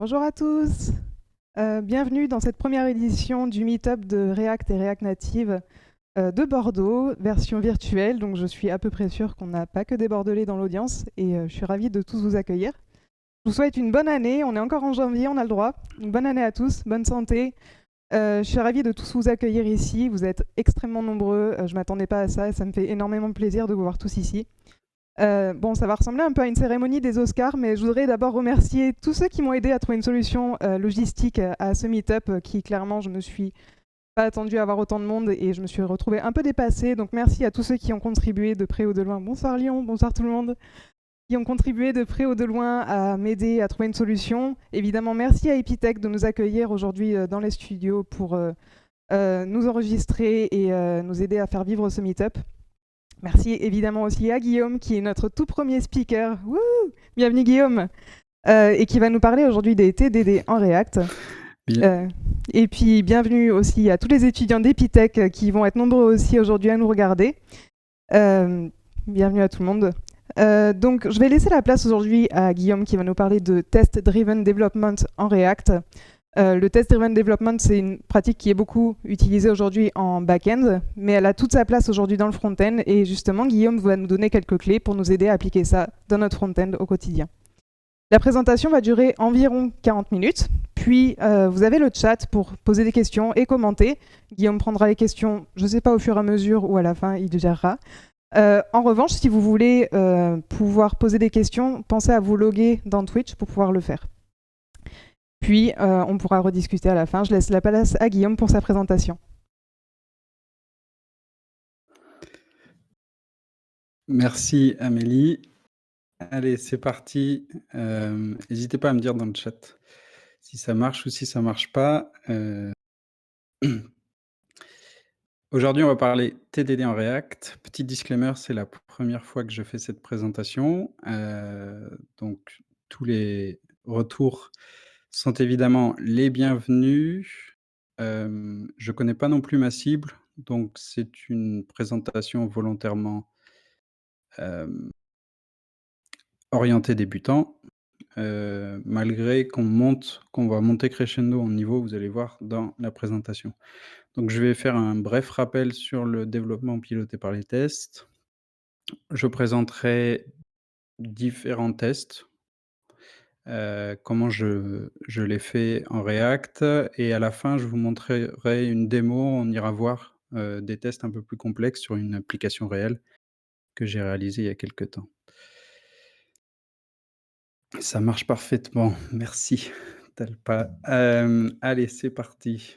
Bonjour à tous, bienvenue dans cette première édition du Meetup de React et React Native de Bordeaux, version virtuelle. Donc je suis à peu près sûre qu'on n'a pas que des Bordelais dans l'audience et je suis ravie de tous vous accueillir. Je vous souhaite une bonne année, on est encore en janvier, on a le droit. Une bonne année à tous, bonne santé. Je suis ravie de tous vous accueillir ici, vous êtes extrêmement nombreux, je ne m'attendais pas à ça et ça me fait énormément plaisir de vous voir tous ici. Bon, ça va ressembler un peu à une cérémonie des Oscars, mais je voudrais d'abord remercier tous ceux qui m'ont aidé à trouver une solution logistique à ce meet-up, qui clairement, je ne me suis pas attendue à avoir autant de monde et je me suis retrouvée un peu dépassée. Donc merci à tous ceux qui ont contribué de près ou de loin. Bonsoir Lyon, bonsoir tout le monde. Qui ont contribué de près ou de loin à m'aider à trouver une solution. Évidemment, merci à Epitech de nous accueillir aujourd'hui dans les studios pour nous enregistrer et nous aider à faire vivre ce meet-up. Merci évidemment aussi à Guillaume, qui est notre tout premier speaker. Wouh, bienvenue Guillaume, et qui va nous parler aujourd'hui des TDD en React. Bien. Et puis bienvenue aussi à tous les étudiants d'Epitech qui vont être nombreux aussi aujourd'hui à nous regarder. Bienvenue à tout le monde. Donc je vais laisser la place aujourd'hui à Guillaume qui va nous parler de Test Driven Development en React. Le test-driven development, c'est une pratique qui est beaucoup utilisée aujourd'hui en back-end, mais elle a toute sa place aujourd'hui dans le front-end. Et justement, Guillaume va nous donner quelques clés pour nous aider à appliquer ça dans notre front-end au quotidien. La présentation va durer environ 40 minutes. Puis, vous avez le chat pour poser des questions et commenter. Guillaume prendra les questions, je ne sais pas, au fur et à mesure ou à la fin, il gérera. En revanche, si vous voulez pouvoir poser des questions, pensez à vous loguer dans Twitch pour pouvoir le faire. Puis, on pourra rediscuter à la fin. Je laisse la place à Guillaume pour sa présentation. Merci Amélie. Allez, c'est parti. N'hésitez pas à me dire dans le chat si ça marche ou si ça marche pas. Aujourd'hui, on va parler TDD en React. Petit disclaimer, c'est la première fois que je fais cette présentation. Donc tous les retours sont évidemment les bienvenus. Je connais pas non plus ma cible, donc c'est une présentation volontairement, hem, orientée débutant. Malgré qu'on va monter crescendo en niveau, vous allez voir dans la présentation. Donc je vais faire un bref rappel sur le développement piloté par les tests. Je présenterai différents tests, comment je les fais en React et à la fin, je vous montrerai une démo. On ira voir, des tests un peu plus complexes sur une application réelle que j'ai réalisée il y a quelque temps. Ça marche parfaitement, merci Talpa. Allez, c'est parti.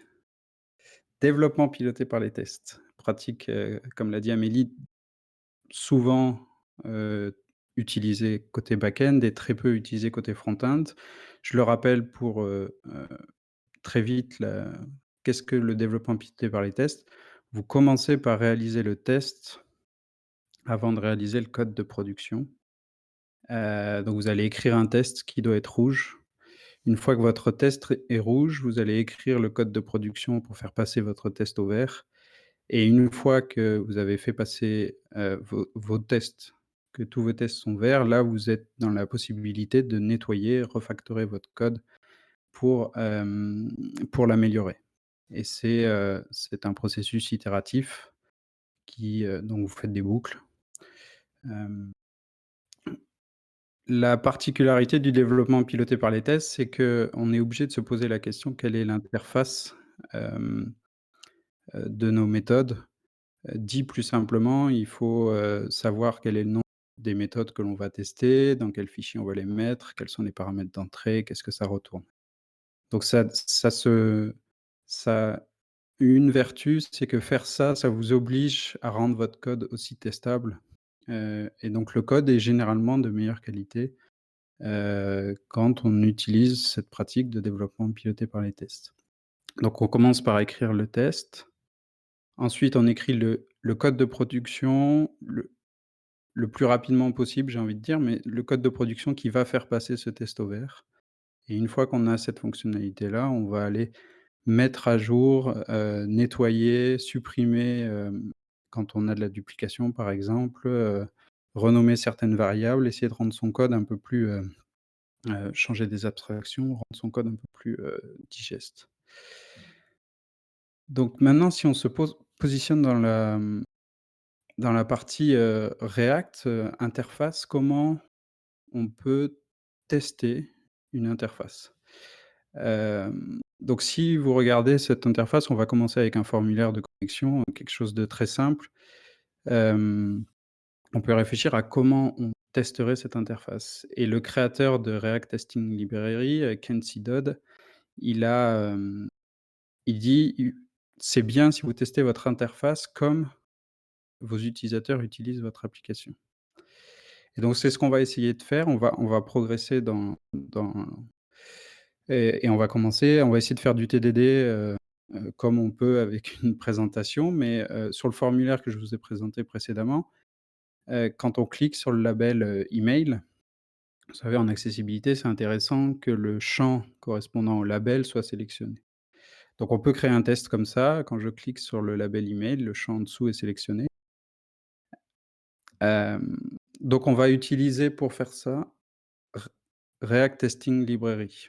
Développement piloté par les tests. Pratique, comme l'a dit Amélie, souvent, heu, utilisée côté back-end et très peu utilisée côté front-end. Je le rappelle pour, très vite la qu'est-ce que le développement piloté par les tests? Vous commencez par réaliser le test avant de réaliser le code de production. Donc vous allez écrire un test qui doit être rouge. Une fois que votre test est rouge, vous allez écrire le code de production pour faire passer votre test au vert et une fois que vous avez fait passer, vos tests, que tous vos tests sont verts, là, vous êtes dans la possibilité de nettoyer, refactorer votre code pour l'améliorer et c'est un processus itératif donc vous faites des boucles. Hem La particularité du développement piloté par les tests, c'est qu'on est obligé de se poser la question: quelle est l'interface, hem, de nos méthodes? Dit plus simplement, il faut, savoir quel est le nom des méthodes que l'on va tester, dans quel fichier on va les mettre, quels sont les paramètres d'entrée, qu'est-ce que ça retourne. Donc ça a une vertu, c'est que faire ça, ça vous oblige à rendre votre code aussi testable, et donc le code est généralement de meilleure qualité quand on utilise cette pratique de développement piloté par les tests. Donc on commence par écrire le test. Ensuite, on écrit le code de production le plus rapidement possible, j'ai envie de dire, mais le code de production qui va faire passer ce test au vert et une fois qu'on a cette fonctionnalité-là, on va aller mettre à jour, nettoyer, supprimer, quand on a de la duplication par exemple, renommer certaines variables, essayer de rendre son code un peu plus, changer des abstractions, rendre son code un peu plus, digeste. Donc maintenant, si on se positionne dans la partie, React, interface, comment on peut tester une interface? Donc si vous regardez cette interface, on va commencer avec un formulaire de connexion, quelque chose de très simple. Hem, on peut réfléchir à comment on testerait cette interface et le créateur de React Testing Library, Kenzie Dodd, il a, il dit: «C'est bien si vous testez votre interface comme vos utilisateurs utilisent votre application». Et donc c'est ce qu'on va essayer de faire. On va progresser dans et on va essayer de faire du TDD, comme on peut avec une présentation, mais sur le formulaire que je vous ai présenté précédemment, quand on clique sur le label, email, vous savez, en accessibilité, c'est intéressant que le champ correspondant au label soit sélectionné. Donc on peut créer un test comme ça. Quand je clique sur le label email, le champ en dessous est sélectionné. Hem, donc on va utiliser pour faire ça Re React Testing Library.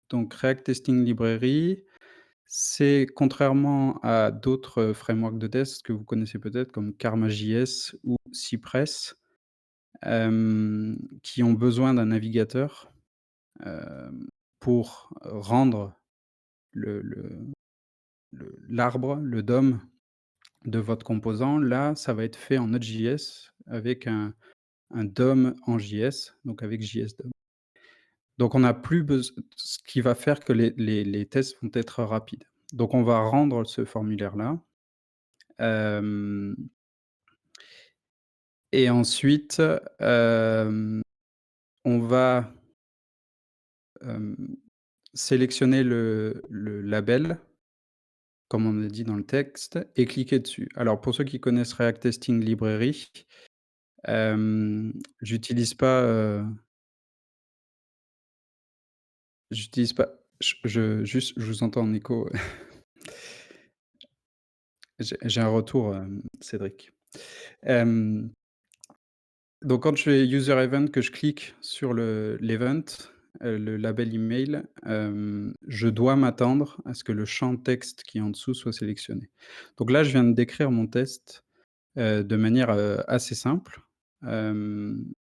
Donc React Testing Library, c'est contrairement à d'autres, frameworks de test que vous connaissez peut-être comme Karma.js ou Cypress, qui ont besoin d'un navigateur, pour rendre le l'arbre, le DOM de votre composant. Là, ça va être fait en Node.js avec un DOM en JS, donc avec JS. Donc on n'a plus besoin, ce qui va faire que les tests vont être rapides. Donc on va rendre ce formulaire-là, hem et ensuite, on va, hem, sélectionner le label, comme on a dit dans le texte, et cliquer dessus. Alors pour ceux qui connaissent React Testing Library, j'utilise pas, j'utilise pas je vous entends en écho. J'ai un retour, Cédric. Hem, donc quand je fais user event, que je clique sur l'event, le label email, je dois m'attendre à ce que le champ texte qui est en dessous soit sélectionné. Donc là, je viens de décrire mon test, de manière, assez simple. Hem,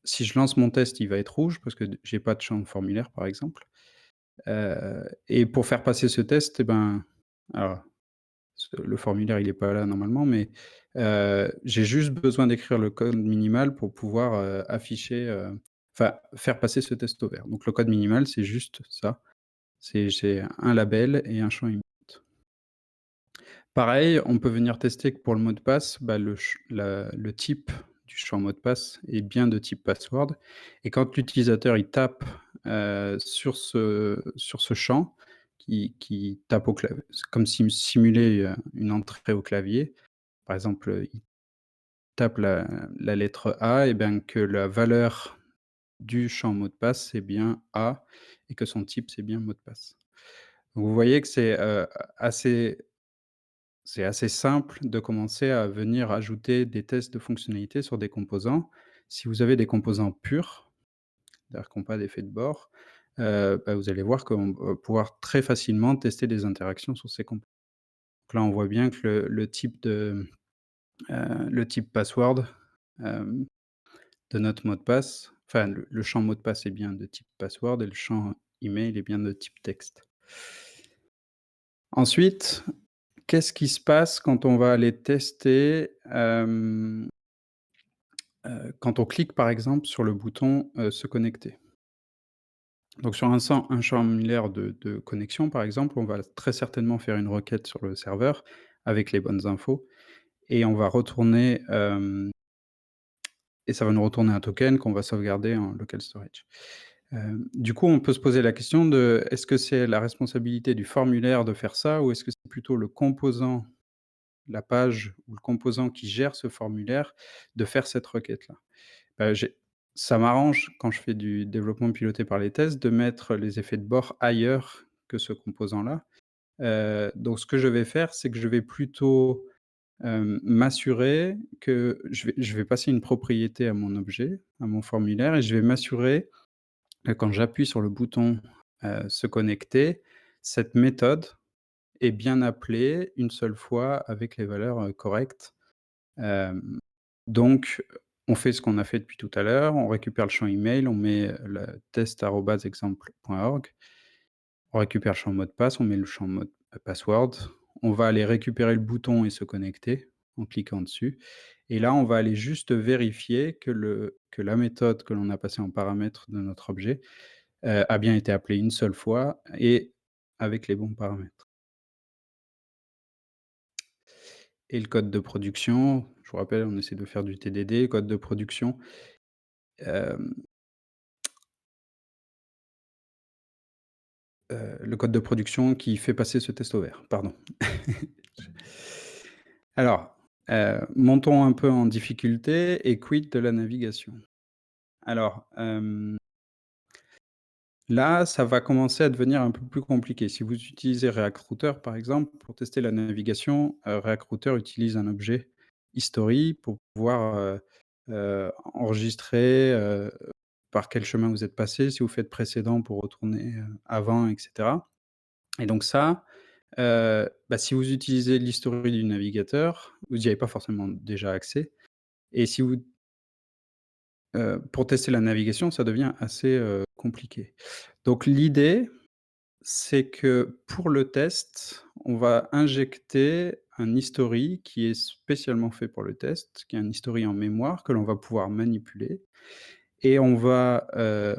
si je lance mon test, il va être rouge parce que j'ai pas de champ de formulaire, par exemple. Et pour faire passer ce test, et ben, alors le formulaire, il est pas là normalement, mais j'ai juste besoin d'écrire le code minimal pour pouvoir, afficher, enfin, faire passer ce test au vert. Donc le code minimal, c'est juste ça, j'ai un label et un champ input. Pareil, on peut venir tester que pour le mot de passe, bah, le type du champ mot de passe est bien de type password, et quand l'utilisateur il tape, sur ce champ, qui tape au clavier, c'est comme s'il simulait, une entrée au clavier. Par exemple, il tape la lettre A, et bien que la valeur du champ mot de passe, c'est bien A, et que son type, c'est bien mot de passe. Donc vous voyez que assez c'est assez simple de commencer à venir ajouter des tests de fonctionnalité sur des composants. Si vous avez des composants purs, c'est-à-dire qui ont pas d'effet de bord, bah, vous allez voir qu'on va pouvoir très facilement tester des interactions sur ces composants. Donc là, on voit bien que le type password, hem, de notre mot de passe, enfin le champ mot de passe est bien de type password et le champ email est bien de type texte. Ensuite, qu'est-ce qui se passe quand on va aller tester, quand on clique par exemple sur le bouton, «Se connecter». Donc sur un formulaire de connexion par exemple, on va très certainement faire une requête sur le serveur avec les bonnes infos, et on va retourner, et ça va nous retourner un token qu'on va sauvegarder en local storage. Du coup, on peut se poser la question de: est-ce que c'est la responsabilité du formulaire de faire ça, ou est-ce que c'est plutôt le composant, la page ou le composant qui gère ce formulaire, de faire cette requête-là? J'ai Ça m'arrange quand je fais du développement piloté par les tests de mettre les effets de bord ailleurs que ce composant-là. Donc ce que je vais faire, c'est que je vais plutôt, m'assurer que je vais passer une propriété à mon objet, à mon formulaire, et je vais m'assurer quand j'appuie sur le bouton, «Se connecter», cette méthode est bien appelée une seule fois avec les valeurs, correctes. Hem, donc on fait ce qu'on a fait depuis tout à l'heure, on récupère le champ email, on met le test@exemple.org, on récupère le champ mot de passe, on met le champ mot password, on va aller récupérer le bouton et se connecter en cliquant dessus et là, on va aller juste vérifier que la méthode que l'on a passée en paramètre de notre objet, a bien été appelée une seule fois et avec les bons paramètres. Et le code de production, je vous rappelle, on essaie de faire du TDD, code de production, hem, le code de production qui fait passer ce test au vert, pardon. Alors, montons un peu en difficulté et quid de la navigation? Alors, là, ça va commencer à devenir un peu plus compliqué. Si vous utilisez React Router, par exemple, pour tester la navigation, React Router utilise un objet history pour pouvoir, enregistrer, par quel chemin vous êtes passé, si vous faites précédent pour retourner, avant et cetera et donc ça, bah, si vous utilisez l'history du navigateur, vous n'y avez pas forcément déjà accès et si vous pour tester la navigation, ça devient assez, compliqué. Donc l'idée, c'est que pour le test, on va injecter un history qui est spécialement fait pour le test, qui est un history en mémoire que l'on va pouvoir manipuler et on va,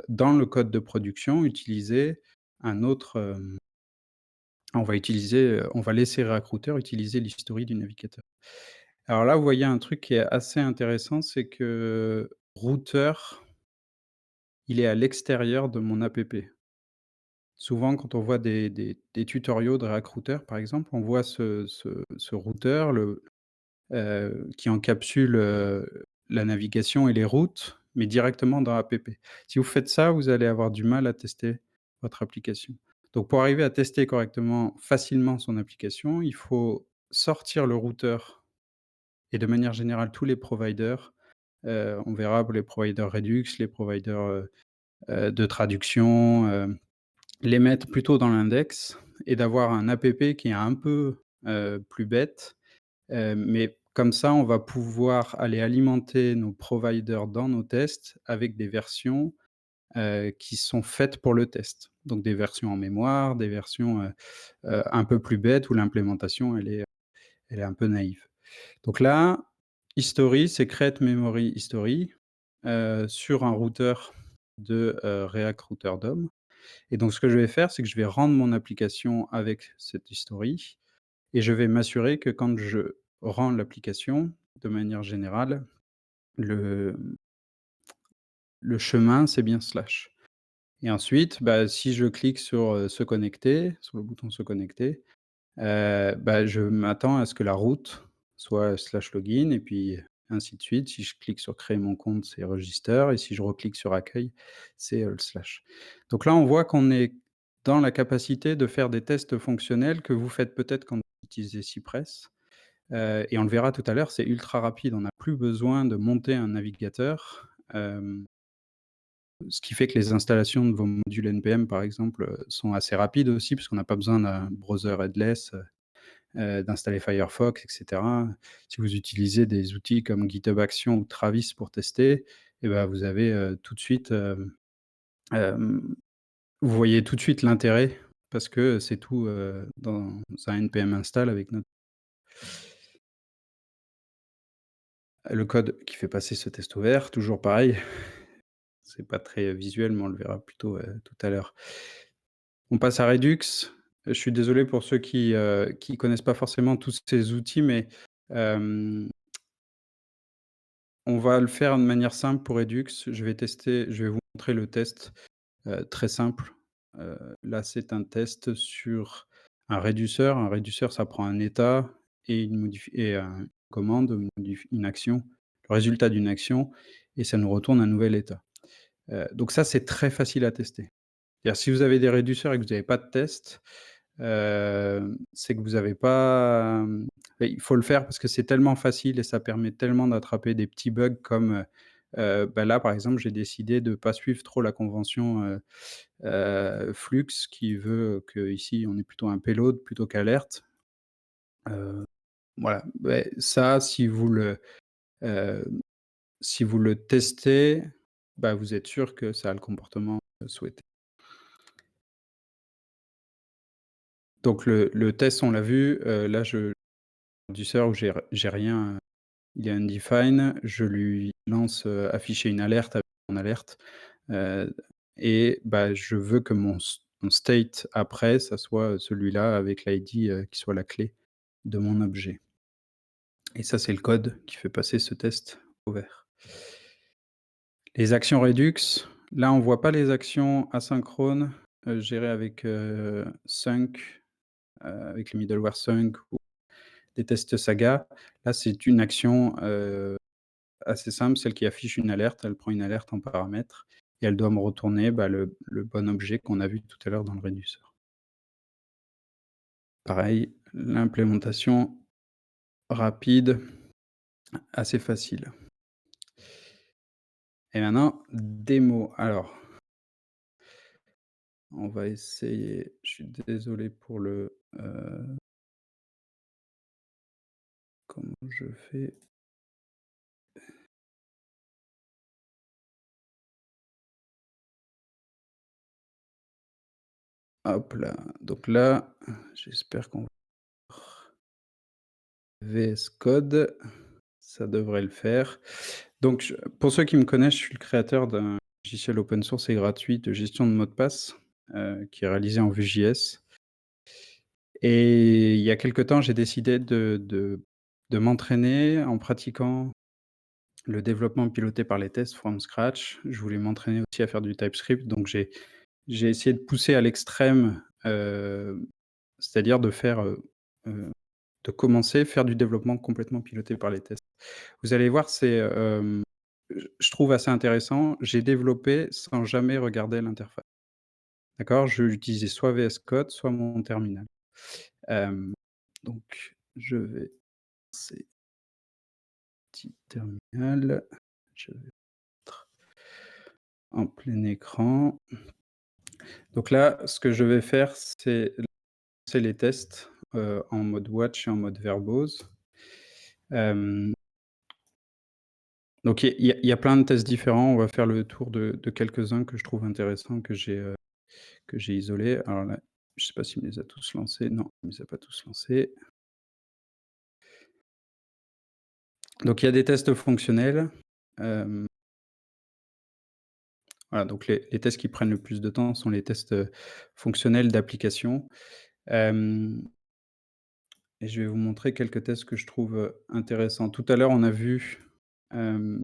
dans le code de production, utiliser un autre, on va laisser Recruiter utiliser l'history du navigateur. Alors là, vous voyez un truc qui est assez intéressant, c'est que Router, il est à l'extérieur de mon app. Souvent, quand on voit des tutoriaux de Recruiter, par exemple, on voit ce routeur, qui encapsule, la navigation et les routes, mais directement dans app. Si vous faites ça, vous allez avoir du mal à tester votre application. Donc pour arriver à tester correctement, facilement son application, il faut sortir le routeur et de manière générale tous les providers, on verra pour les providers Redux, les providers, de traduction, les mettre plutôt dans l'index et d'avoir un app qui est un peu, plus bête, mais comme ça, on va pouvoir aller alimenter nos providers dans nos tests avec des versions, qui sont faites pour le test. Donc des versions en mémoire, des versions, un peu plus bêtes où l'implémentation elle est un peu naïve. Donc là, history, c'est create memory history, sur un routeur de, React Router DOM et donc ce que je vais faire, c'est que je vais rendre mon application avec cette history et je vais m'assurer que quand je rends l'application, de manière générale, le le chemin, c'est bien slash et ensuite, bah, si je clique sur, se connecter, sur le bouton se connecter, bah, je m'attends à ce que la route soit slash login et puis ainsi de suite. Si je clique sur créer mon compte, c'est register et si je reclique sur accueil, c'est, le slash. Donc là, on voit qu'on est dans la capacité de faire des tests fonctionnels que vous faites peut-être quand vous utilisez Cypress, et on le verra tout à l'heure, c'est ultra rapide. On n'a plus besoin de monter un navigateur, ce qui fait que les installations de vos modules npm, par exemple, sont assez rapides aussi puisqu'on n'a pas besoin d'un browser headless, d'installer Firefox et cetera. Si vous utilisez des outils comme GitHub Action ou Travis pour tester et ben vous avez, tout de suite, hem, vous voyez tout de suite l'intérêt parce que c'est tout, dans un npm install avec notre le code qui fait passer ce test ouvert, toujours pareil, c'est pas très visuel, mais on le verra plutôt, tout à l'heure. On passe à Redux. Je suis désolé pour ceux qui connaissent pas forcément tous ces outils, mais, hem on va le faire de manière simple pour Redux. Je vais vous montrer le test, très simple. Là, c'est un test sur un réduceur. Un réduceur, ça prend un état et une commande, une action, le résultat d'une action et ça nous retourne un nouvel état. Donc ça, c'est très facile à tester. C'est-à-dire si vous avez des réduceurs et que vous n'avez pas de test, c'est que vous avez pas, il faut le faire parce que c'est tellement facile et ça permet tellement d'attraper des petits bugs comme, Bah, là, par exemple, j'ai décidé de pas suivre trop la convention, Flux qui veut qu'ici on est plutôt un payload plutôt qu'alerte. Heu, voilà, beh, ça heu, si vous le testez, bah, vous êtes sûr que ça a le comportement, souhaité. Donc le test, on l'a vu, là je du serveur où j'ai rien, il est undefined, je lui lance, afficher une alerte avec mon alerte, heu et bah, je veux que mon state après, ça soit celui-là avec l'ID, qui soit la clé de mon objet et ça, c'est le code qui fait passer ce test au vert. Les actions Redux, là, on voit pas les actions asynchrones, gérées avec, Sync, avec le middleware Sync ou des tests Saga. Là, c'est une action, assez simple, celle qui affiche une alerte. Elle prend une alerte en paramètre et elle doit me retourner, bah, le bon objet qu'on a vu tout à l'heure dans le réduceur. Pareil, l'implémentation rapide, assez facile. Et maintenant, démo. Alors, on va essayer, je suis désolé pour comment je fais? Hop là, donc là, j'espère qu'on VS Code, ça devrait le faire. Donc pour ceux qui me connaissent, je suis le créateur d'un logiciel open source et gratuit de gestion de mots de passe, qui est réalisé en Vue.js et il y a quelque temps, j'ai décidé de m'entraîner en pratiquant le développement piloté par les tests from scratch. Je voulais m'entraîner aussi à faire du TypeScript, donc j'ai essayé de pousser à l'extrême, c'est-à-dire de faire, de commencer, faire du développement complètement piloté par les tests. Vous allez voir, je trouve assez intéressant. J'ai développé sans jamais regarder l'interface. D'accord? Je utilisais soit VS Code, soit mon terminal. Hem, donc je vais lancer petit terminal, je vais mettre en plein écran. Donc là, ce que je vais faire, c'est lancer les tests, en mode watch et en mode verbose. Hem, donc il y a plein de tests différents. On va faire le tour de quelques-uns que je trouve intéressants, que j'ai isolés. Alors là, je sais pas s'il me les a tous lancés. Non, il me les a pas tous lancés. Donc il y a des tests fonctionnels. Hem, voilà, donc les tests qui prennent le plus de temps sont les tests, fonctionnels d'application. Hem et je vais vous montrer quelques tests que je trouve, intéressants. Tout à l'heure, on a vu, hem,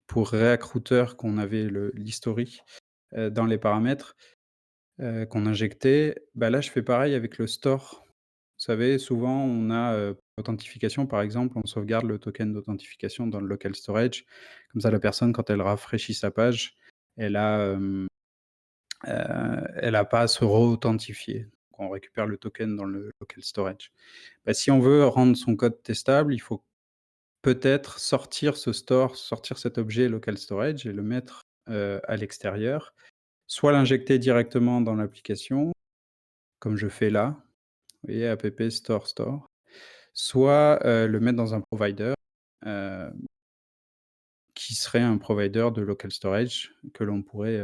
pour React Router qu'on avait l'history, dans les paramètres, qu'on injectait. Bah, là, je fais pareil avec le store. Vous savez, souvent, on a, authentification, par exemple, on sauvegarde le token d'authentification dans le local storage. Comme ça, la personne, quand elle rafraîchit sa page, elle a, elle a pas à se re-authentifier. Donc on récupère le token dans le local storage. Bah, si on veut rendre son code testable, il faut peut-être sortir ce store, sortir cet objet local storage et le mettre, à l'extérieur. Soit l'injecter directement dans l'application, comme je fais là, vous voyez app store store, soit, le mettre dans un provider, heu, qui serait un provider de local storage que l'on pourrait,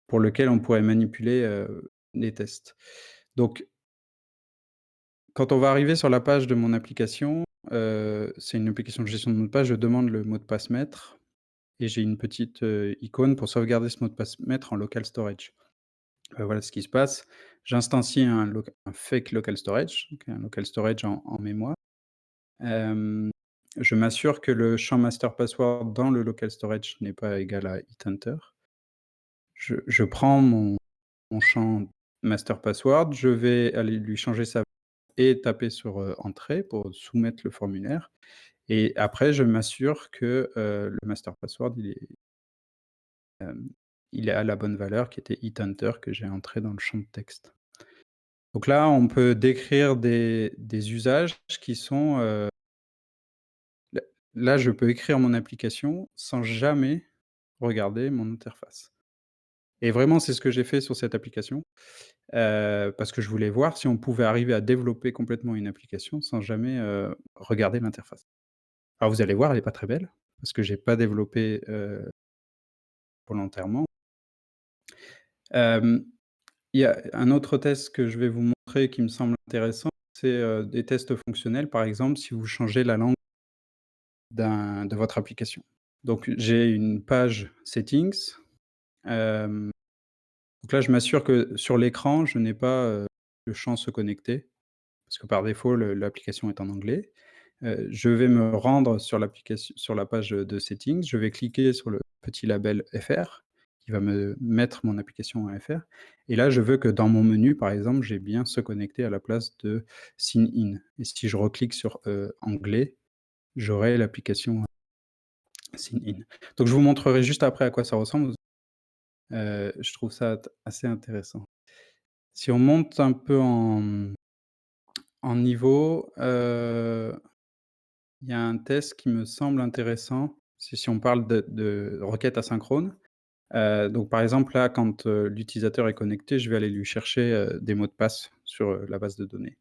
pour lequel on pourrait manipuler, les tests. Donc quand on va arriver sur la page de mon application, c'est une application de gestion de mot de passe, je demande le mot de passe maître et j'ai une petite, icône pour sauvegarder ce mot de passe maître en local storage. Voilà ce qui se passe. J'instancie un fake local storage, donc un local storage en mémoire. Hem, je m'assure que le champ master password dans le local storage n'est pas égal à ithunter. Je prends mon champ master password, je vais aller lui changer sa et taper sur, entrée pour soumettre le formulaire et après je m'assure que, le master password hem, il est à la bonne valeur qui était ithunter que j'ai entré dans le champ de texte. Donc là, on peut décrire des usages qui sont, là, je peux écrire mon application sans jamais regarder mon interface et vraiment, c'est ce que j'ai fait sur cette application, parce que je voulais voir si on pouvait arriver à développer complètement une application sans jamais, regarder l'interface. Alors vous allez voir, elle est pas très belle parce que j'ai pas développé, volontairement. Hem, il y a un autre test que je vais vous montrer qui me semble intéressant, c'est, des tests fonctionnels, par exemple, si vous changez la langue de votre application. Donc j'ai une page settings, hem, donc là, je m'assure que sur l'écran, je n'ai pas, le champ «Se connecter» parce que par défaut, l'application est en anglais. Je vais me rendre sur la page, de settings. Je vais cliquer sur le petit label FR qui va me mettre mon application en FR et là, je veux que dans mon menu, par exemple, j'ai bien «Se connecter» à la place de «Sign in» et si je reclique sur, anglais, j'aurai l'application, Sign in. Donc je vous montrerai juste après à quoi ça ressemble. Je trouve ça assez intéressant. Si on monte un peu en niveau, il y a un test qui me semble intéressant, c'est si on parle de requêtes asynchrones. Donc par exemple là, quand, l'utilisateur est connecté, je vais aller lui chercher, des mots de passe sur, la base de données.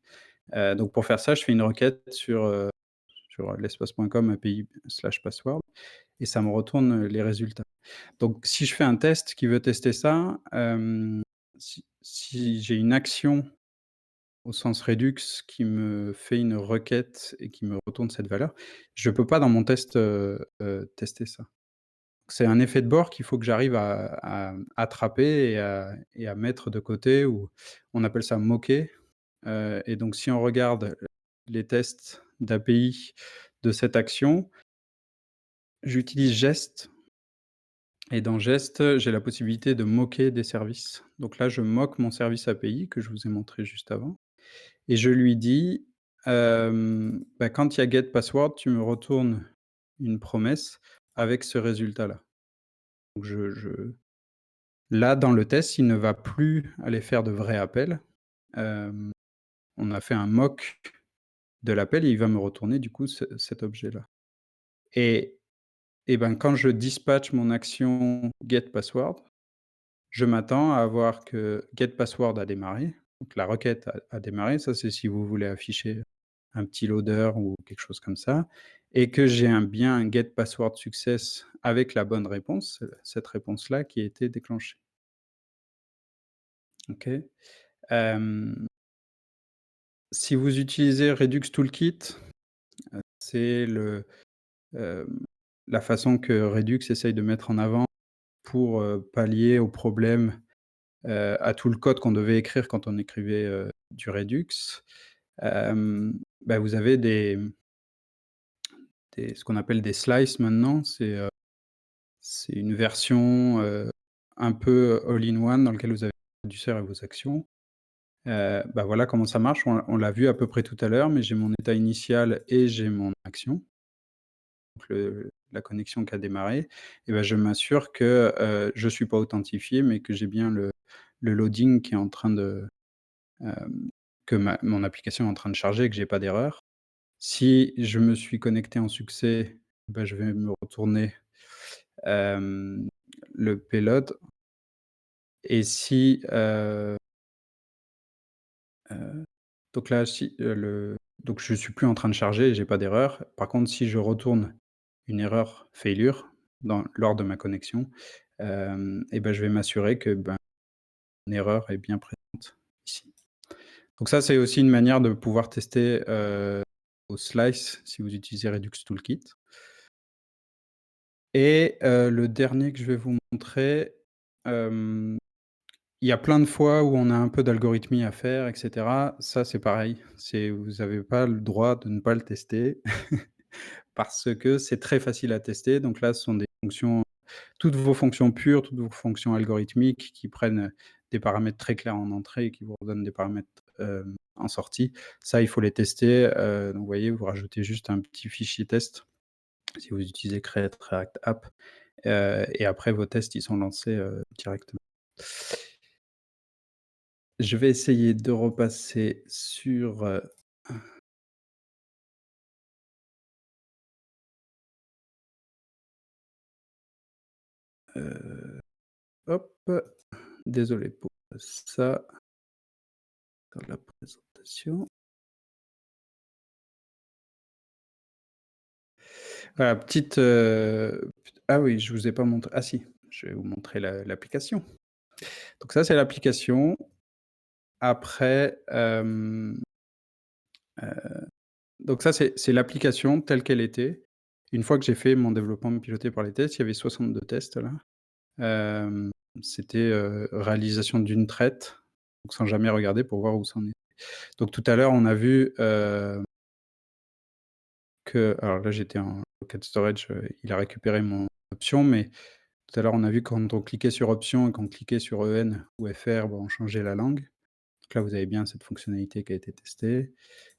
Donc pour faire ça, je fais une requête sur l'espace.com API/password et ça me retourne, les résultats. Donc si je fais un test qui veut tester ça, si j'ai une action au sens Redux qui me fait une requête et qui me retourne cette valeur, je peux pas dans mon test, tester ça. C'est un effet de bord qu'il faut que j'arrive à attraper et à mettre de côté ou on appelle ça moquer, et donc si on regarde les tests d'API de cette action, j'utilise Jest et dans Jest, j'ai la possibilité de moquer des services. Donc là, je moque mon service API que je vous ai montré juste avant et je lui dis, bah, quand il y a get password, tu me retournes une promesse avec ce résultat-là. Donc là, dans le test, il ne va plus aller faire de vrais appels. Hem, on a fait un mock de l'appel et il va me retourner du coup cet objet-là et ben, quand je dispatche mon action get password, je m'attends à avoir que get password a démarré, donc la requête a démarré. Ça, c'est si vous voulez afficher un petit loader ou quelque chose comme ça et que j'ai bien un get password success avec la bonne réponse, cette réponse-là qui a été déclenchée. OK? Hem, si vous utilisez Redux Toolkit, c'est hem, la façon que Redux essaye de mettre en avant pour, pallier aux problèmes, à tout le code qu'on devait écrire quand on écrivait, du Redux. Bah, vous avez ce qu'on appelle des slices maintenant. C'est une version, un peu all-in-one dans lequel vous avez du et vos actions. Bah, voilà comment ça marche. On l'a vu à peu près tout à l'heure, mais j'ai mon état initial et j'ai mon action. Donc la connexion qui a démarré et ben je m'assure que, je suis pas authentifié, mais que j'ai bien le loading qui est en train de, que ma mon application est en train de charger et que j'ai pas d'erreur. Si je me suis connecté en succès, bah, je vais me retourner, hem, le payload et si, heu, donc là, si, donc je suis plus en train de charger et j'ai pas d'erreur. Par contre, si je retourne une erreur failure lors de ma connexion, et ben, je vais m'assurer que, ben, une erreur est bien présente ici. Donc ça, c'est aussi une manière de pouvoir tester, au slice si vous utilisez Redux Toolkit et le dernier que je vais vous montrer, hem, il y a plein de fois où on a un peu d'algorithmie à faire et cetera. Ça, c'est pareil, vous avez pas le droit de ne pas le tester parce que c'est très facile à tester. Donc là, ce sont des fonctions toutes vos fonctions pures, toutes vos fonctions algorithmiques qui prennent, des paramètres très clairs en entrée et qui vous redonnent des paramètres, en sortie. Ça, il faut les tester, donc vous voyez, vous rajoutez juste un petit fichier test si vous utilisez Create React App, et après vos tests, ils sont lancés, directement. Je vais essayer de repasser sur, Hop, désolé pour ça dans la présentation. Voilà, petite, ah oui, je vous ai pas montré, ah si, je vais vous montrer l'application. Donc ça, c'est l'application. Après, donc ça, c'est l'application telle qu'elle était. Une fois que j'ai fait mon développement piloté par les tests, il y avait 62 tests là. Hem, C'était, réalisation d'une traite, donc sans jamais regarder pour voir où ça en est. Donc tout à l'heure, on a vu, que alors là, j'étais en local storage, il a récupéré mon option, mais tout à l'heure, on a vu quand on cliquait sur option et qu'on cliquait sur EN ou FR, bah, on changeait la langue. Donc là, vous avez bien cette fonctionnalité qui a été testée.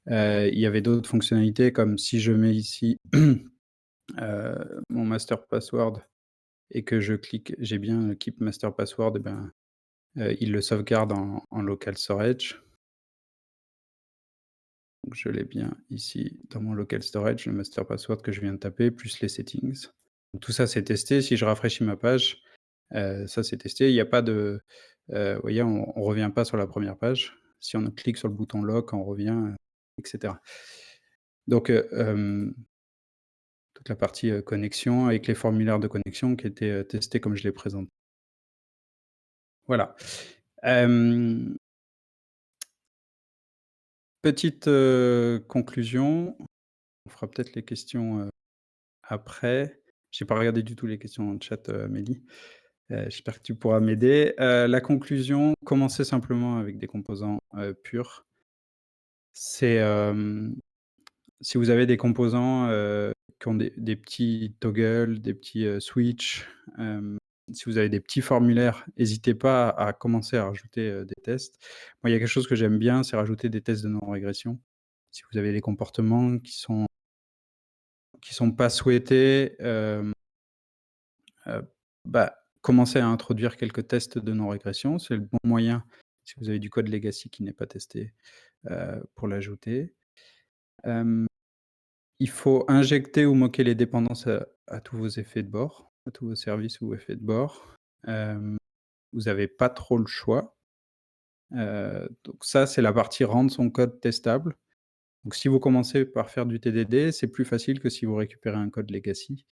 Il y avait d'autres fonctionnalités comme si je mets ici, mon master password et que je clique j'ai bien keep master password et ben, il le sauvegarde en local storage. Donc je l'ai bien ici dans mon local storage, le master password que je viens de taper, plus les settings. Donc tout ça, c'est testé. Si je rafraîchis ma page, ça, c'est testé. Il y a pas de, vous voyez, on revient pas sur la première page. Si on clique sur le bouton lock, on revient, et cetera. Donc, toute la partie, connexion avec les formulaires de connexion qui étaient, testés comme je l'ai présenté. Voilà. Hem, Petite, conclusion, on fera peut-être les questions, après. J'ai pas regardé du tout les questions dans le chat, Amélie. J'espère que tu pourras m'aider. La conclusion, commencer simplement avec des composants, purs. C'est, si vous avez des composants, qui ont des petits toggles, des petits, switch, si vous avez des petits formulaires, n'hésitez pas à commencer à rajouter, des tests. Moi, il y a quelque chose que j'aime bien, c'est rajouter des tests de non-régression. Si vous avez des comportements qui sont pas souhaités, bah, commencez à introduire quelques tests de non-régression. C'est le bon moyen, si vous avez du code legacy qui n'est pas testé, pour l'ajouter. Hem, il faut injecter ou moquer les dépendances à tous vos effets de bord, à tous vos services ou effets de bord. Hem, Vous n'avez pas trop le choix. Donc ça, c'est la partie rendre son code testable. Donc si vous commencez par faire du TDD, c'est plus facile que si vous récupérez un code legacy,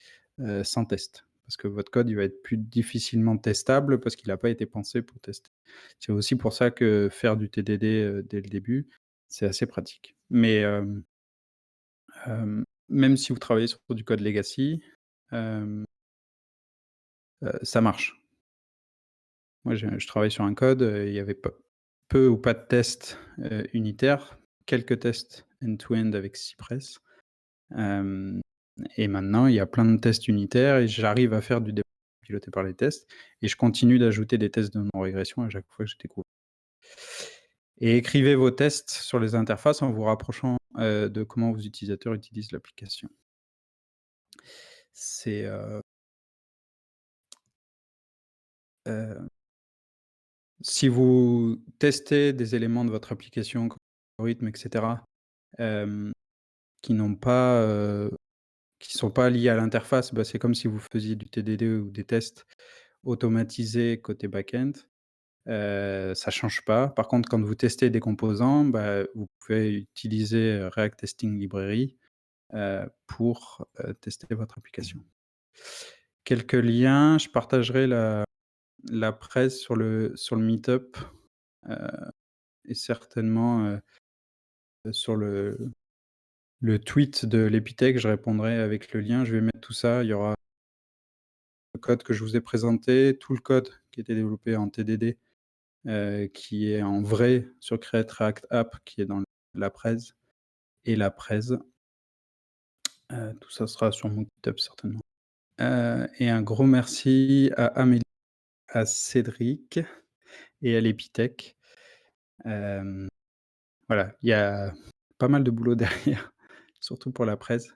sans test. Parce que votre code, il va être plus difficilement testable parce qu'il n'a pas été pensé pour tester. C'est aussi pour ça que faire du TDD, dès le début, c'est assez pratique. Mais, même si vous travaillez sur du code legacy, hem, ça marche. Moi, je travaille sur un code, il y avait peu ou pas de tests, unitaires, quelques tests end-to-end avec Cypress. Hem Et maintenant, il y a plein de tests unitaires et j'arrive à faire du développement piloté par les tests et je continue d'ajouter des tests de non-régression à chaque fois que je découvre. Et écrivez vos tests sur les interfaces en vous rapprochant, de comment vos utilisateurs utilisent l'application. C'est, heu, si vous testez des éléments de votre application comme l'algorithme et cetera, hem, qui n'ont pas, qui sont pas liés à l'interface, bah, c'est comme si vous faisiez du TDD ou des tests automatisés côté back-end. Ça change pas. Par contre, quand vous testez des composants, bah, vous pouvez utiliser, React Testing Library, pour, tester votre application. Quelques liens, je partagerai la presse sur le meet-up, heu et certainement, sur le tweet de l'Epitech, je répondrai avec le lien. Je vais mettre tout ça. Il y aura le code que je vous ai présenté, tout le code qui a été développé en TDD, qui est en vrai sur Create React App, qui est dans la presse et la presse. Tout ça sera sur mon GitHub certainement. Et un gros merci à Amélie, à Cédric et à l'Epitech. Hem, voilà, il y a pas mal de boulot derrière, surtout pour la presse.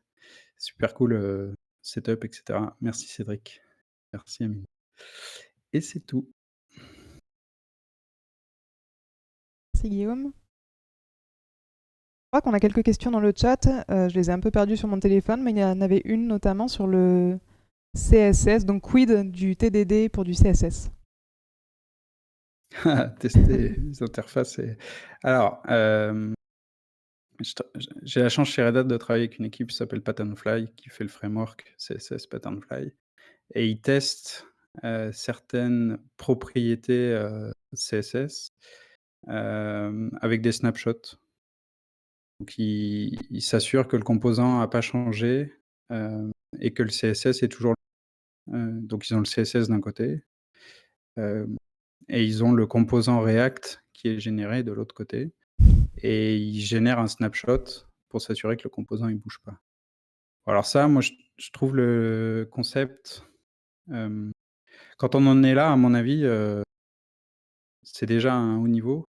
Super cool, setup et cetera. Merci Cédric. Merci Amélie. Et c'est tout. Merci Guillaume. Je crois qu'on a quelques questions dans le chat. Je les ai un peu perdues sur mon téléphone, mais il y en avait une notamment sur le CSS, donc quid du TDD pour du CSS? Tester les interfaces et alors, j'ai la chance chez Red Hat de travailler avec une équipe qui s'appelle Patternfly, qui fait le framework CSS Patternfly et ils testent, certaines propriétés, CSS, avec des snapshots. Donc ils s'assurent que le composant a pas changé, et que le CSS est toujours donc ils ont le CSS d'un côté, hem et ils ont le composant React qui est généré de l'autre côté et ils génèrent un snapshot pour s'assurer que le composant il bouge pas. Alors ça, moi je trouve le concept, hem, quand on en est là, à mon avis, c'est déjà un haut niveau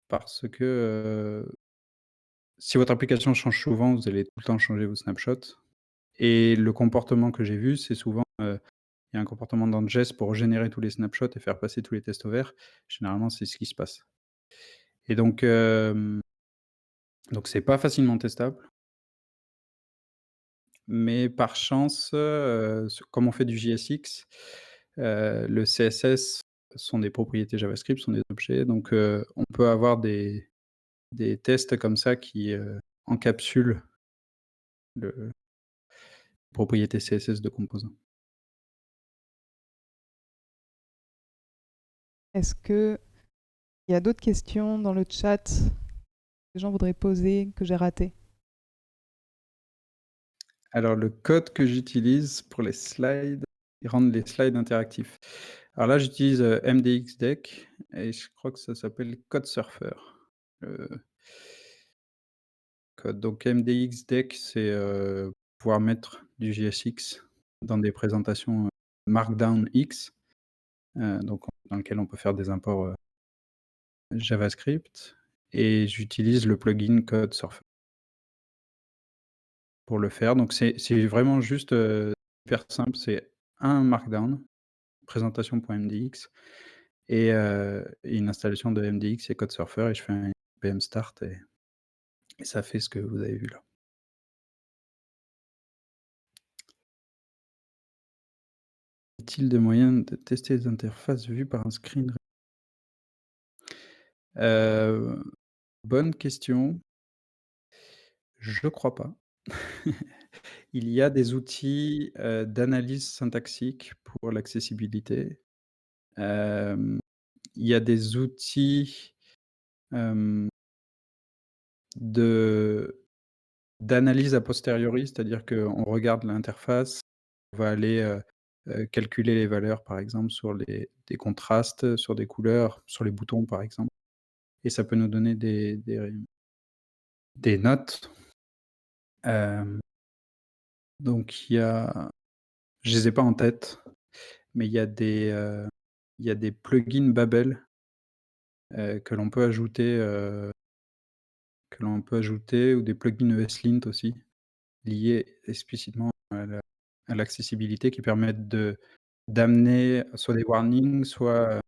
parce que, si votre application change souvent, vous allez tout le temps changer vos snapshots et le comportement que j'ai vu, c'est souvent, il y a un comportement dans Jest pour générer tous les snapshots et faire passer tous les tests au vert. Généralement, c'est ce qui se passe et donc c'est pas facilement testable, mais par chance, comme on fait du JSX, le CSS sont des propriétés JavaScript, sont des objets, donc on peut avoir des tests comme ça qui, encapsulent le propriété CSS de composants. Est-ce qu'il y a d'autres questions dans le chat que les gens voudraient poser, que j'ai raté? Alors le code que j'utilise pour les slides et rendre les slides interactifs. Alors là, j'utilise, MDXDeck et je crois que ça s'appelle CodeSurfer, le code. Donc MDXDeck, c'est, pouvoir mettre du JSX dans des présentations, Markdown X, donc dans lequel on peut faire des imports, JavaScript et j'utilise le plugin CodeSurfer pour le faire. Donc c'est vraiment juste, hyper simple, c'est un markdown, présentation.mdx et une installation de MDX et CodeSurfer et je fais un npm start et ça fait ce que vous avez vu là. Y a-t-il des moyens de tester les interfaces vues par un screen Heu, bonne question. Je crois pas. Il y a des outils, d'analyse syntaxique pour l'accessibilité. Hem, il y a des outils, hem, de d'analyse a posteriori, c'est-à-dire qu'on regarde l'interface, on va aller, calculer les valeurs, par exemple, sur les des contrastes, sur des couleurs, sur les boutons, par exemple et ça peut nous donner des notes. Hem, donc je les ai pas en tête, mais il y a des plugins Babel, que l'on peut ajouter, ou des plugins ESLint aussi, liés explicitement à l'accessibilité qui permettent d'amener soit des warnings, soit,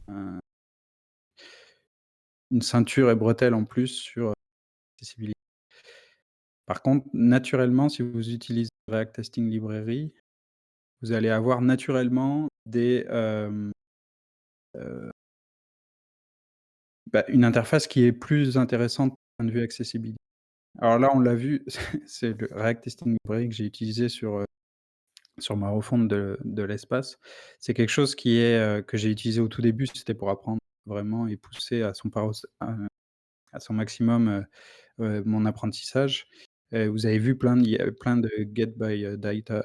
un une ceinture et bretelles en plus sur, l'accessibilité. Par contre, naturellement, si vous utilisez React Testing Library, vous allez avoir naturellement heu, une interface qui est plus intéressante du point de vue accessibilité. Alors là, on l'a vu, c'est le React Testing Library que j'ai utilisé sur ma refonte de l'espace. C'est quelque chose que j'ai utilisé au tout début, c'était pour apprendre vraiment et pousser à son maximum, mon apprentissage. Vous avez vu il y a plein de get by,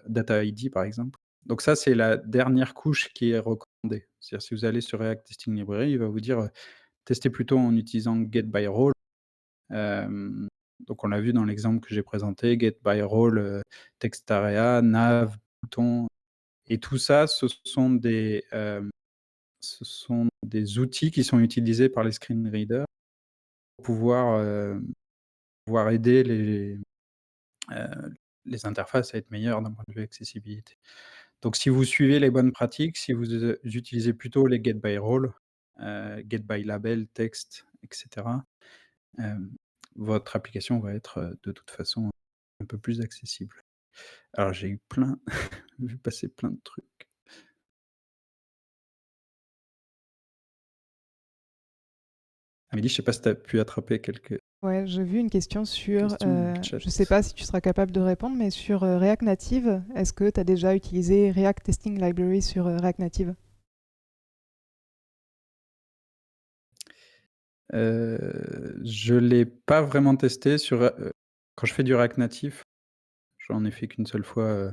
data ID par exemple. Donc ça, c'est la dernière couche qui est recommandée. C'est-à-dire si vous allez sur React Testing Library, il va vous dire, testez plutôt en utilisant get by role. Donc on l'a vu dans l'exemple que j'ai présenté, get by role, text area, nav, bouton et tout ça, ce sont des outils qui sont utilisés par les screen readers pour pouvoir aider les interfaces à être meilleures d'un point de vue accessibilité. Donc si vous suivez les bonnes pratiques, si vous utilisez plutôt les get by role, get by label, text et cetera, hem, votre application va être, de toute façon un peu plus accessible. Alors j'ai eu plein vu passer plein de trucs. Amélie, je sais pas si tu as pu attraper quelques Ouais, j'ai vu une question sur, questions dans le chat? je sais pas si tu seras capable de répondre, mais sur, React Native, est-ce que tu as déjà utilisé React Testing Library sur, React Native? Je l'ai pas vraiment testé sur, quand je fais du React natif, j'en ai fait qu'une seule fois,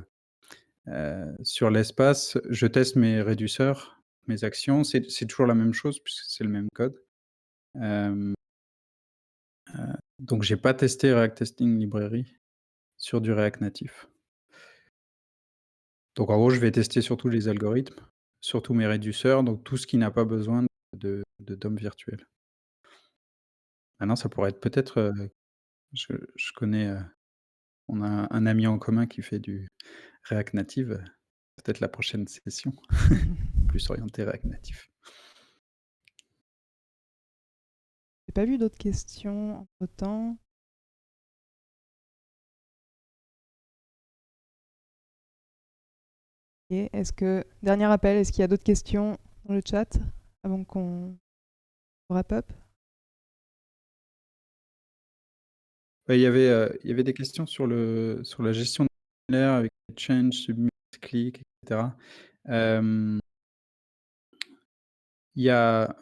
sur l'espace, je teste mes réduceurs, mes actions, c'est toujours la même chose puisque c'est le même code. Hem, donc j'ai pas testé React Testing Library sur du React natif. Donc en gros, je vais tester surtout les algorithmes, surtout mes réduceurs, donc tout ce qui n'a pas besoin de DOM virtuel. Maintenant ça pourrait être peut-être, je connais, on a un ami en commun qui fait du React Native, peut-être la prochaine session, plus orientée React Native. J'ai pas vu d'autres questions entre-temps. Et est-ce que dernier appel, est-ce qu'il y a d'autres questions dans le chat avant qu'on wrap up? Ouais, il y avait des questions sur la gestion de formulaire avec les change, submit, click et cetera. Hem, il y a,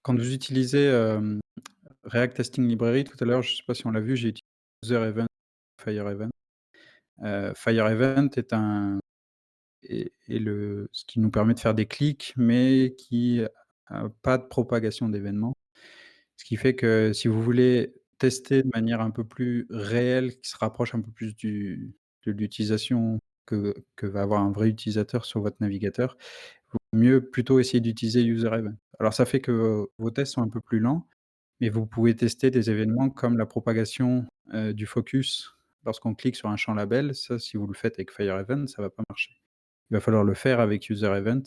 quand vous utilisez, React Testing Library tout à l'heure, je ne sais pas si on l'a vu, j'ai utilisé User Event, Fire Event. Fire Event est le ce qui nous permet de faire des clics, mais qui a pas de propagation d'événements. Ce qui fait que si vous voulez tester de manière un peu plus réelle, qui se rapproche un peu plus de l'utilisation que va avoir un vrai utilisateur sur votre navigateur, vaut mieux plutôt essayer d'utiliser User Event. Alors ça fait que vos tests sont un peu plus lents, mais vous pouvez tester des événements comme la propagation, du focus lorsqu'on clique sur un champ label. Ça, si vous le faites avec Fire Event, ça va pas marcher. Il va falloir le faire avec User Event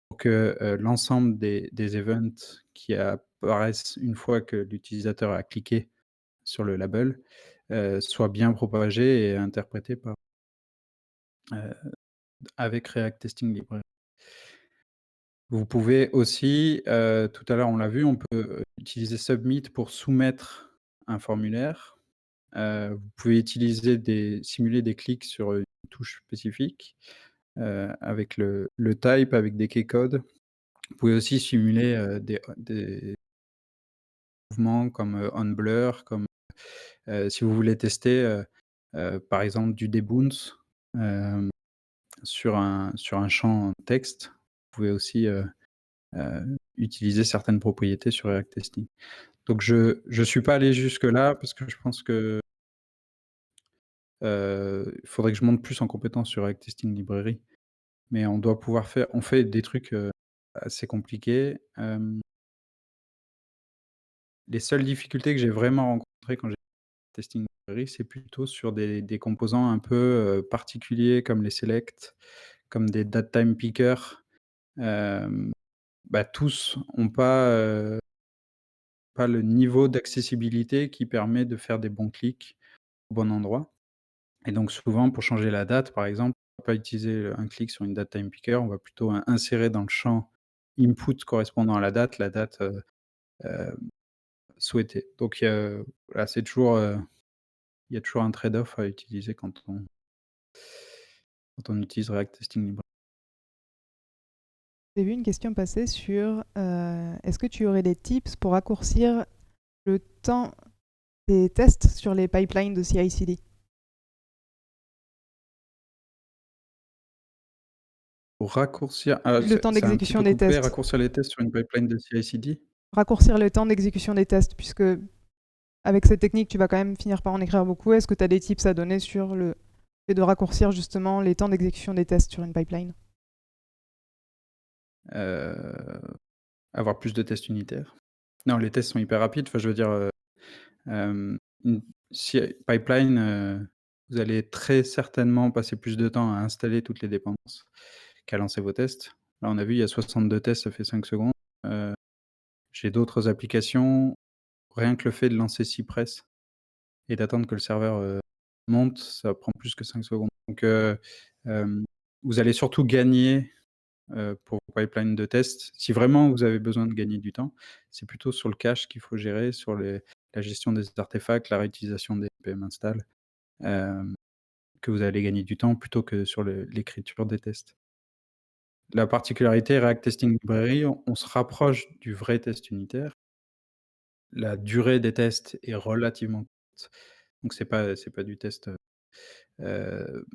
pour que, l'ensemble des events qui apparaissent une fois que l'utilisateur a cliqué sur le label, soient bien propagés et interprétés par, heu, avec React Testing Library. Vous pouvez aussi, tout à l'heure on l'a vu, on peut, utiliser Submit pour soumettre un formulaire. Vous pouvez utiliser simuler des clics sur, une touche spécifique, avec le type, avec des K-codes. Vous pouvez aussi simuler, des mouvements comme, on blur, comme, si vous voulez tester, par exemple du debounce, hem, sur un champ texte, vous pouvez aussi, utiliser certaines propriétés sur React Testing. Donc je suis pas allé jusque-là parce que je pense que, il faudrait que je monte plus en compétence sur React Testing Library, mais on fait des trucs, assez compliqués. Les seules difficultés que j'ai vraiment rencontrées quand j'ai testing library, c'est plutôt sur des composants un peu, particuliers comme les select, comme des datetime pickers. Hem, tous ont pas le niveau d'accessibilité qui permet de faire des bons clics au bon endroit et donc souvent pour changer la date, par exemple, on va pas utiliser, un clic sur une datetime picker, on va plutôt insérer dans le champ input correspondant à la date, heu, souhaitée. Donc voilà, c'est toujours, il y a toujours un trade-off à utiliser quand on utilise React Testing Library. J'ai vu une question passer sur, est-ce que tu aurais des tips pour raccourcir le temps des tests sur les pipelines de CI/CD? Pour raccourcir Le temps c'est un petit d'exécution peu des coupé, tests. raccourcir les tests sur une pipeline de CI/CD? Raccourcir le temps d'exécution des tests, puisque avec cette technique, tu vas quand même finir par en écrire beaucoup. Est-ce que tu as des tips à donner sur le fait de raccourcir justement les temps d'exécution des tests sur une pipeline? Heu, avoir plus de tests unitaires. Non, les tests sont hyper rapides, enfin je veux dire, une pipeline, vous allez très certainement passer plus de temps à installer toutes les dépendances qu'à lancer vos tests. Là, on a vu, il y a 62 tests, ça fait 5 secondes. Heu, j'ai d'autres applications, rien que le fait de lancer Cypress et d'attendre que le serveur, monte, ça prend plus que 5 secondes. Donc, vous allez surtout gagner, pour vos pipelines de tests. Si vraiment vous avez besoin de gagner du temps, c'est plutôt sur le cache qu'il faut gérer, sur la gestion des artefacts, la réutilisation des npm install, hem, que vous allez gagner du temps plutôt que sur l'écriture des tests. La particularité React Testing Library, on se rapproche du vrai test unitaire. La durée des tests est relativement courte, donc c'est pas du test, heu,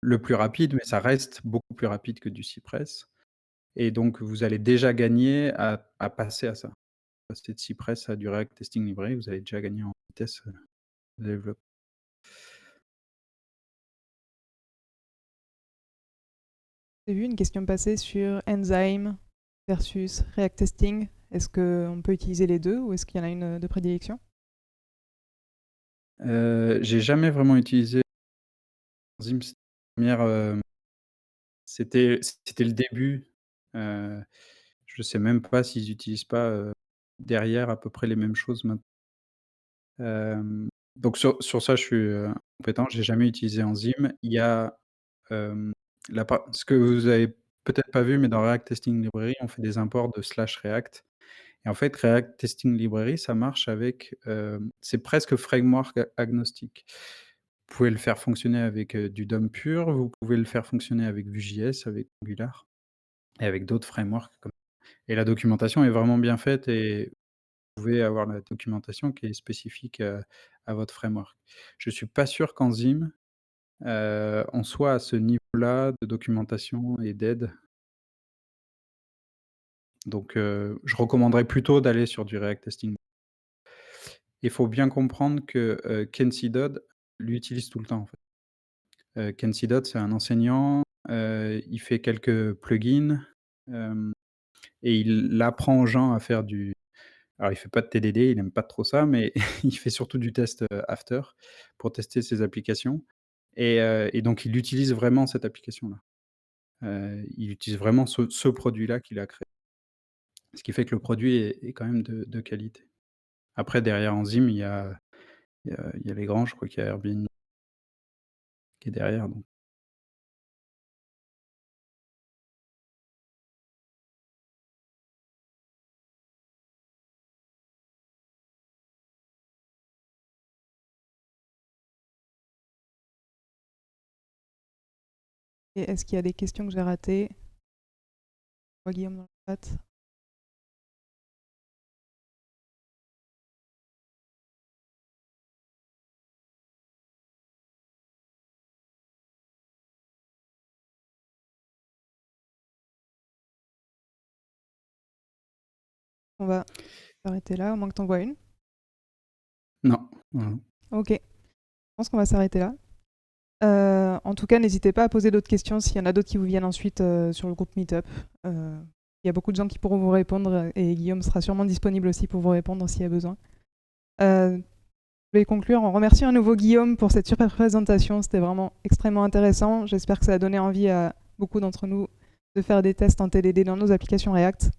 le plus rapide, mais ça reste beaucoup plus rapide que du Cypress et donc vous allez déjà gagner à passer à ça. Passer de Cypress à du React Testing Library, vous allez déjà gagner en vitesse, de développement. J'ai vu une question passer sur Enzyme versus React Testing. Est-ce qu'on peut utiliser les deux ou est-ce qu'il y en a une de prédilection? J'ai jamais vraiment utilisé Zim, c'était la 1re, c'était le début, heu, je sais même pas s'ils utilisent pas, derrière à peu près les mêmes choses maintenant. Donc sur ça, je suis, incompétent. J'ai jamais utilisé Enzyme. Il y a, hem, la par ce que vous avez peut-être pas vu, mais dans React Testing Library, on fait des imports de /React et en fait, React Testing Library, ça marche avec, c'est presque framework agnostique. Vous pouvez le faire fonctionner avec, du DOM pur, vous pouvez le faire fonctionner avec Vue.js, avec Angular et avec d'autres frameworks comme et la documentation est vraiment bien faite et vous pouvez avoir la documentation qui est spécifique, à votre framework. Je suis pas sûr qu'Enzyme, en soit à ce niveau-là de documentation et d'aide. Donc, je recommanderais plutôt d'aller sur du React Testing. Il faut bien comprendre que, Kenzie Dodd l'utilise tout le temps, en fait. Kenzie Dodd, c'est un enseignant, il fait quelques plugins, hem et il apprend aux gens à faire alors il fait pas de TDD, il aime pas trop ça, mais il fait surtout du test, after pour tester ses applications et donc il utilise vraiment cette application-là. Il utilise vraiment ce produit-là qu'il a créé. Ce qui fait que le produit est quand même de qualité. Après derrière Enzyme, il y a les grands, je crois qu'il y a Airbnb qui est derrière donc Et est-ce qu'il y a des questions que j'ai ratées? Je vois Guillaume dans le chat. On va s'arrêter là, au moins que tu en vois une. non, non, non. Ok, je pense qu'on va s'arrêter là. En tout cas, n'hésitez pas à poser d'autres questions s'il y en a d'autres qui vous viennent ensuite sur le groupe Meetup. Il y a beaucoup de gens qui pourront vous répondre et Guillaume sera sûrement disponible aussi pour vous répondre s'il y a besoin. Je vais conclure en remerciant à nouveau Guillaume pour cette super présentation. C'était vraiment extrêmement intéressant. J'espère que ça a donné envie à beaucoup d'entre nous de faire des tests en TDD dans nos applications React.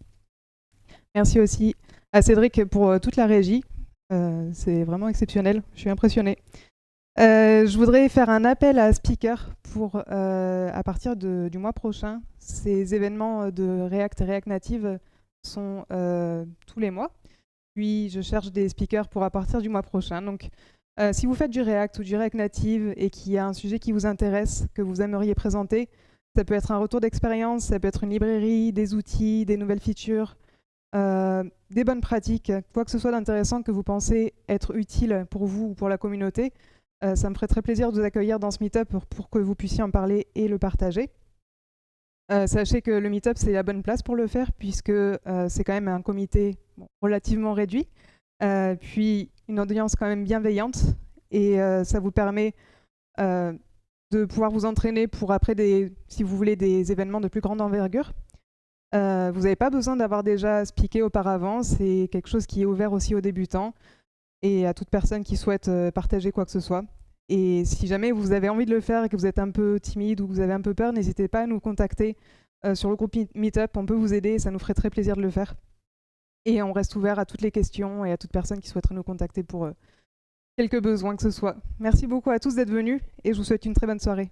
Merci aussi à Cédric pour toute la régie. C'est vraiment exceptionnel. Je suis impressionnée. Je voudrais faire un appel à Speaker pour, à partir du mois prochain, ces événements de React et React Native sont tous les mois. Puis je cherche des speakers pour à partir du mois prochain. Donc si vous faites du React ou du React Native et qu'il y a un sujet qui vous intéresse, que vous aimeriez présenter, ça peut être un retour d'expérience, ça peut être une librairie, des outils, des nouvelles features, des bonnes pratiques, quoi que ce soit d'intéressant que vous pensez être utile pour vous ou pour la communauté. Ça me ferait très plaisir de vous accueillir dans ce meet-up pour que vous puissiez en parler et le partager. Sachez que le meet-up, c'est la bonne place pour le faire, puisque c'est quand même un comité relativement réduit, puis une audience quand même bienveillante, et ça vous permet de pouvoir vous entraîner pour après, si vous voulez, des événements de plus grande envergure. Vous n'avez pas besoin d'avoir déjà speaké auparavant, c'est quelque chose qui est ouvert aussi aux débutants et à toute personne qui souhaite partager quoi que ce soit. Et si jamais vous avez envie de le faire et que vous êtes un peu timide ou que vous avez un peu peur, n'hésitez pas à nous contacter sur le groupe Meetup, on peut vous aider et ça nous ferait très plaisir de le faire. Et on reste ouvert à toutes les questions et à toute personne qui souhaiterait nous contacter pour quelques besoins que ce soit. Merci beaucoup à tous d'être venus et je vous souhaite une très bonne soirée.